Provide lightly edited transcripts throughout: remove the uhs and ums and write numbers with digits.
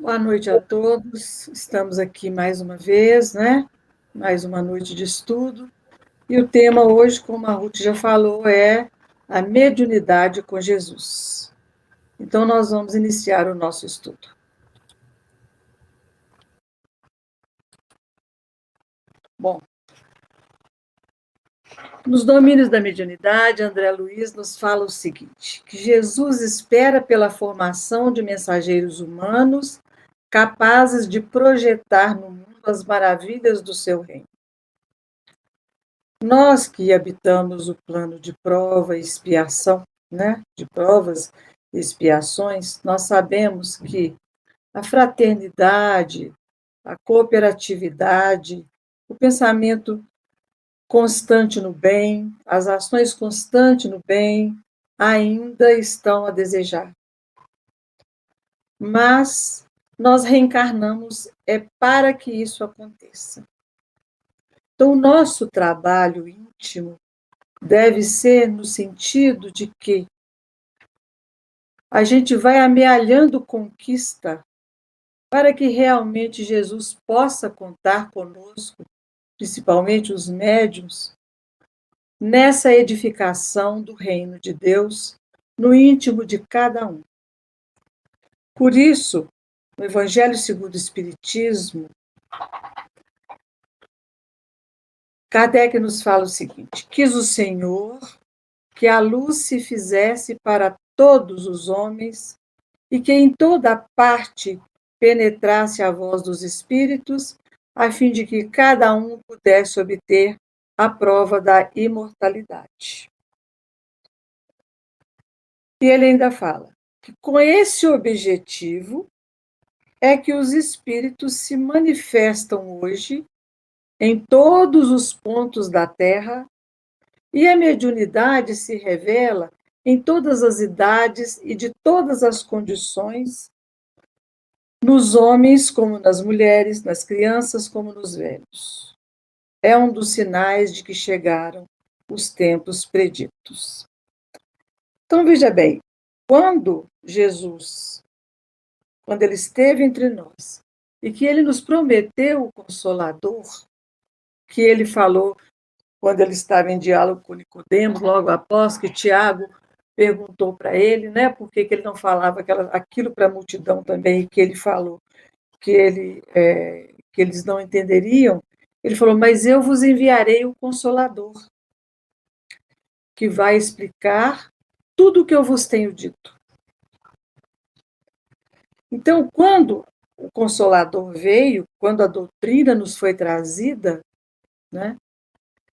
Boa noite a todos. Estamos aqui mais uma vez, né? Mais uma noite de estudo. E o tema hoje, como a Ruth já falou, é a mediunidade com Jesus. Então, nós vamos iniciar o nosso estudo. Bom, nos domínios da mediunidade, André Luiz nos fala o seguinte: que Jesus espera pela formação de mensageiros humanos capazes de projetar no mundo as maravilhas do seu reino. Nós que habitamos o plano de prova e expiação, né? De provas e expiações, nós sabemos que a fraternidade, a cooperatividade, o pensamento constante no bem, as ações constantes no bem, ainda estão a desejar. Mas nós reencarnamos é para que isso aconteça. Então, o nosso trabalho íntimo deve ser no sentido de que a gente vai amealhando conquista para que realmente Jesus possa contar conosco, principalmente os médiuns, nessa edificação do reino de Deus no íntimo de cada um. Por isso, no Evangelho segundo o Espiritismo, Kardec nos fala o seguinte: quis o Senhor que a luz se fizesse para todos os homens e que em toda parte penetrasse a voz dos espíritos, a fim de que cada um pudesse obter a prova da imortalidade. E ele ainda fala que com esse objetivo é que os espíritos se manifestam hoje em todos os pontos da Terra e a mediunidade se revela em todas as idades e de todas as condições, nos homens como nas mulheres, nas crianças como nos velhos. É um dos sinais de que chegaram os tempos preditos. Então, veja bem, quando Jesus, quando ele esteve entre nós, e que ele nos prometeu o Consolador, que ele falou quando ele estava em diálogo com Nicodemos, logo após que Tiago perguntou para ele, né, por que ele não falava aquilo para a multidão também, que ele falou que eles não entenderiam, ele falou, mas eu vos enviarei o Consolador, que vai explicar tudo o que eu vos tenho dito. Então, quando o Consolador veio, quando a doutrina nos foi trazida, né,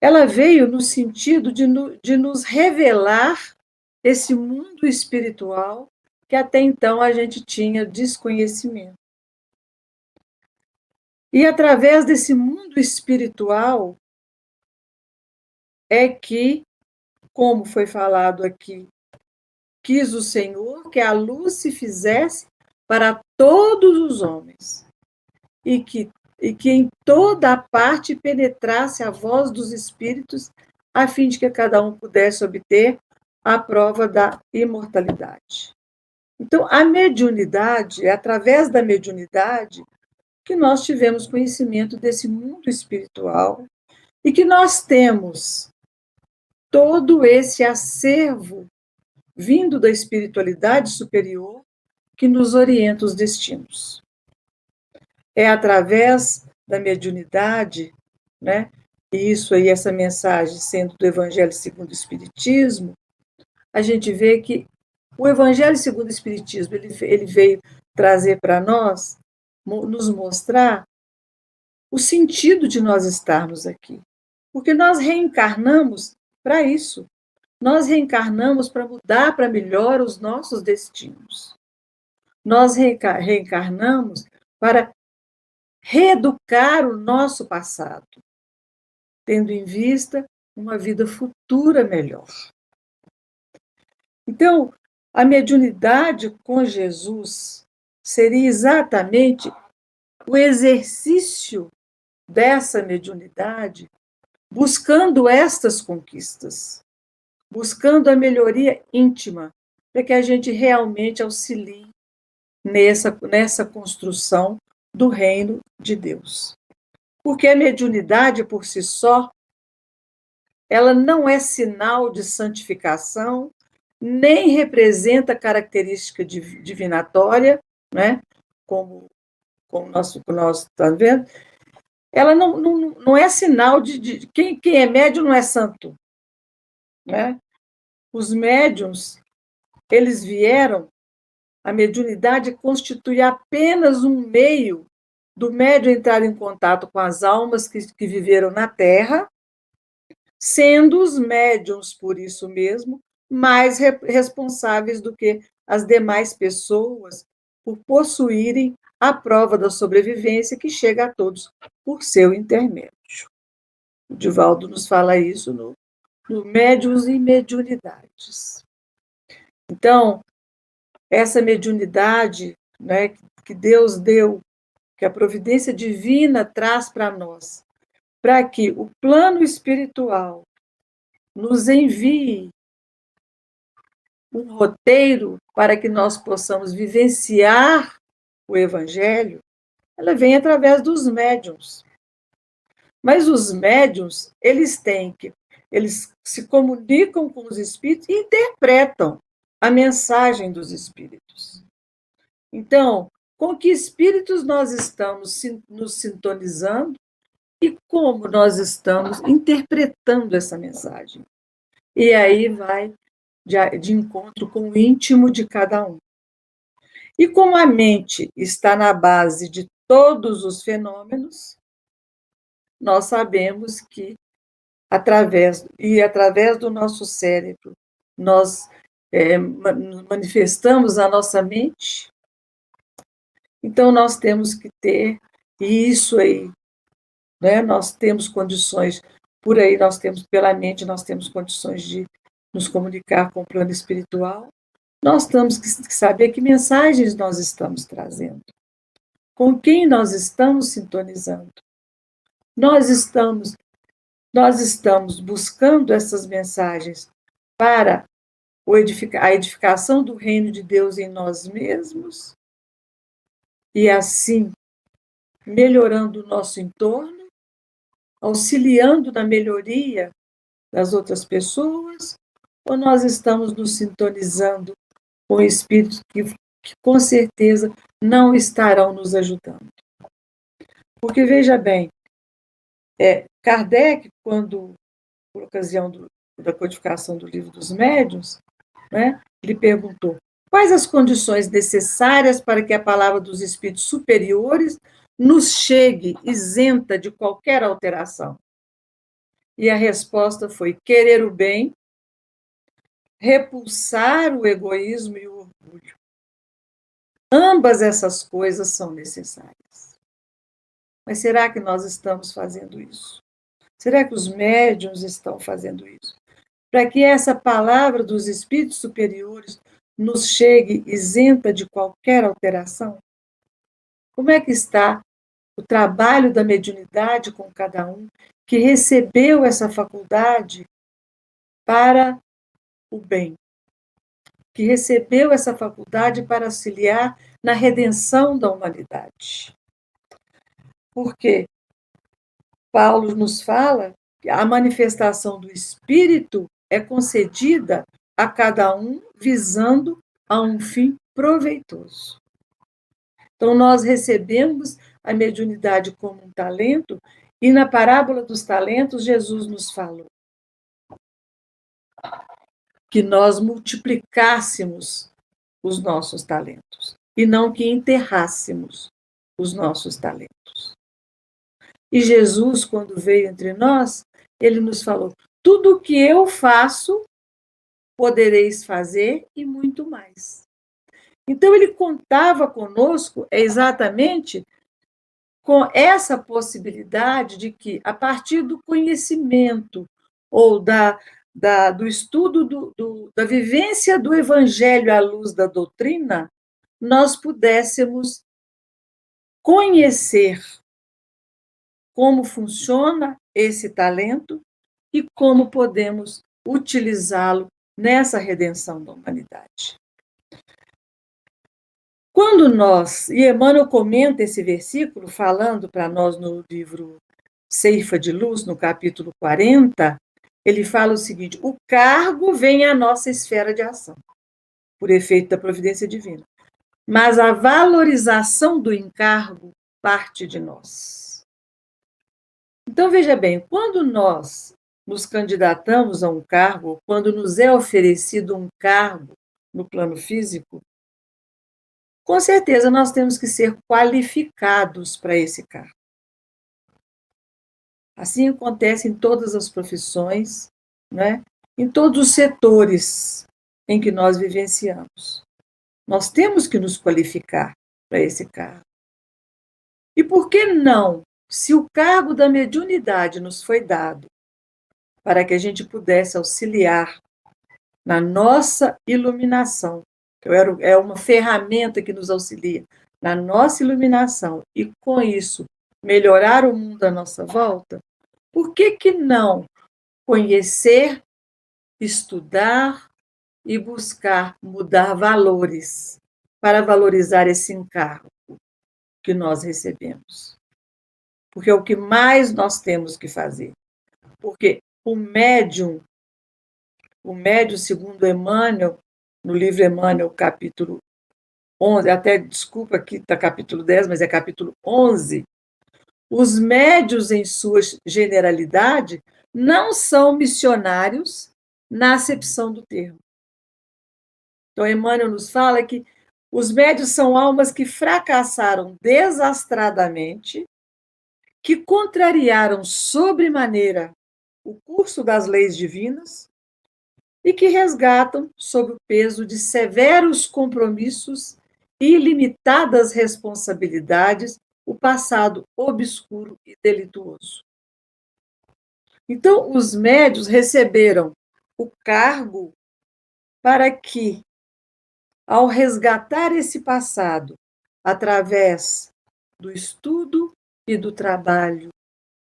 ela veio no sentido de nos revelar esse mundo espiritual que até então a gente tinha desconhecimento. E através desse mundo espiritual é que, como foi falado aqui, quis o Senhor que a luz se fizesse para todos os homens e que em toda a parte penetrasse a voz dos espíritos, a fim de que cada um pudesse obter a prova da imortalidade. Então, a mediunidade, é através da mediunidade que nós tivemos conhecimento desse mundo espiritual e que nós temos todo esse acervo vindo da espiritualidade superior que nos orienta os destinos. É através da mediunidade, né? E isso aí, essa mensagem sendo do Evangelho segundo o Espiritismo, a gente vê que o Evangelho segundo o Espiritismo, ele veio trazer para nós, nos mostrar o sentido de nós estarmos aqui. Porque nós reencarnamos para isso. Nós reencarnamos para mudar para melhor os nossos destinos. Nós reencarnamos para reeducar o nosso passado, tendo em vista uma vida futura melhor. Então, a mediunidade com Jesus seria exatamente o exercício dessa mediunidade, buscando estas conquistas, buscando a melhoria íntima, para que a gente realmente auxilie nessa construção do reino de Deus. Porque a mediunidade por si só, ela não é sinal de santificação, nem representa característica divinatória, né? como, como nós estamos vendo. Ela não é sinal de quem é médium não é santo. Né? Os médiuns, eles vieram, a mediunidade constitui apenas um meio do médium entrar em contato com as almas que viveram na Terra, sendo os médiuns, por isso mesmo, mais responsáveis do que as demais pessoas por possuírem a prova da sobrevivência que chega a todos por seu intermédio. O Divaldo nos fala isso no Médiuns e Mediunidades. Então, essa mediunidade, né, que Deus deu, que a providência divina traz para nós, para que o plano espiritual nos envie um roteiro para que nós possamos vivenciar o Evangelho, ela vem através dos médiuns. Mas os médiuns, eles se comunicam com os espíritos e interpretam a mensagem dos espíritos. Então, com que espíritos nós estamos nos sintonizando e como nós estamos interpretando essa mensagem? E aí vai de encontro com o íntimo de cada um. E como a mente está na base de todos os fenômenos, nós sabemos que através do nosso cérebro nós manifestamos a nossa mente. Então nós temos que ter isso aí, né? Nós temos condições por aí, nós temos pela mente, nós temos condições de nos comunicar com o plano espiritual. Nós temos que saber que mensagens nós estamos trazendo, com quem nós estamos sintonizando. Nós estamos buscando essas mensagens para a edificação do reino de Deus em nós mesmos e, assim, melhorando o nosso entorno, auxiliando na melhoria das outras pessoas, ou nós estamos nos sintonizando com espíritos que com certeza não estarão nos ajudando? Porque, veja bem, Kardec, quando, por ocasião da codificação do Livro dos Médiuns, né, ele perguntou quais as condições necessárias para que a palavra dos espíritos superiores nos chegue isenta de qualquer alteração. E a resposta foi querer o bem, repulsar o egoísmo e o orgulho. Ambas essas coisas são necessárias. Mas será que nós estamos fazendo isso? Será que os médiuns estão fazendo isso? Para que essa palavra dos espíritos superiores nos chegue isenta de qualquer alteração? Como é que está o trabalho da mediunidade com cada um que recebeu essa faculdade para o bem, que recebeu essa faculdade para auxiliar na redenção da humanidade? Porque Paulo nos fala que a manifestação do Espírito é concedida a cada um visando a um fim proveitoso. Então, nós recebemos a mediunidade como um talento, e na parábola dos talentos, Jesus nos falou que nós multiplicássemos os nossos talentos, e não que enterrássemos os nossos talentos. E Jesus, quando veio entre nós, ele nos falou: tudo o que eu faço, podereis fazer e muito mais. Então, ele contava conosco exatamente com essa possibilidade de que, a partir do conhecimento ou do estudo da vivência do Evangelho à luz da doutrina, nós pudéssemos conhecer como funciona esse talento e como podemos utilizá-lo nessa redenção da humanidade. Quando nós, e Emmanuel comenta esse versículo, falando para nós no livro Ceifa de Luz, no capítulo 40, ele fala o seguinte: o cargo vem à nossa esfera de ação, por efeito da providência divina, mas a valorização do encargo parte de nós. Então, veja bem, quando nós nos candidatamos a um cargo, quando nos é oferecido um cargo no plano físico, com certeza nós temos que ser qualificados para esse cargo. Assim acontece em todas as profissões, né? Em todos os setores em que nós vivenciamos. Nós temos que nos qualificar para esse cargo. E por que não, se o cargo da mediunidade nos foi dado para que a gente pudesse auxiliar na nossa iluminação, que é uma ferramenta que nos auxilia na nossa iluminação, e com isso melhorar o mundo à nossa volta, por que que não conhecer, estudar e buscar mudar valores para valorizar esse encargo que nós recebemos? Porque é o que mais nós temos que fazer. Porque o médium, segundo Emmanuel, no livro Emmanuel, capítulo 11, até, desculpa, aqui está capítulo 10, mas é capítulo 11, os médiuns, em sua generalidade, não são missionários na acepção do termo. Então, Emmanuel nos fala que os médiuns são almas que fracassaram desastradamente, que contrariaram sobremaneira o curso das leis divinas e que resgatam, sob o peso de severos compromissos e ilimitadas responsabilidades, o passado obscuro e delituoso. Então, os médiuns receberam o cargo para que, ao resgatar esse passado através do estudo e do trabalho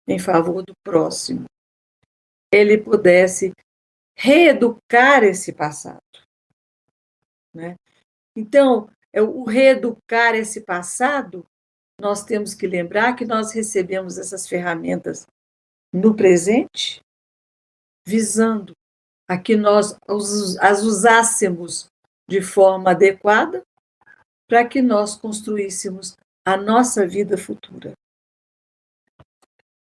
em favor do próximo, ele pudesse reeducar esse passado, né? Então, o reeducar esse passado, nós temos que lembrar que nós recebemos essas ferramentas no presente, visando a que nós as usássemos de forma adequada para que nós construíssemos a nossa vida futura.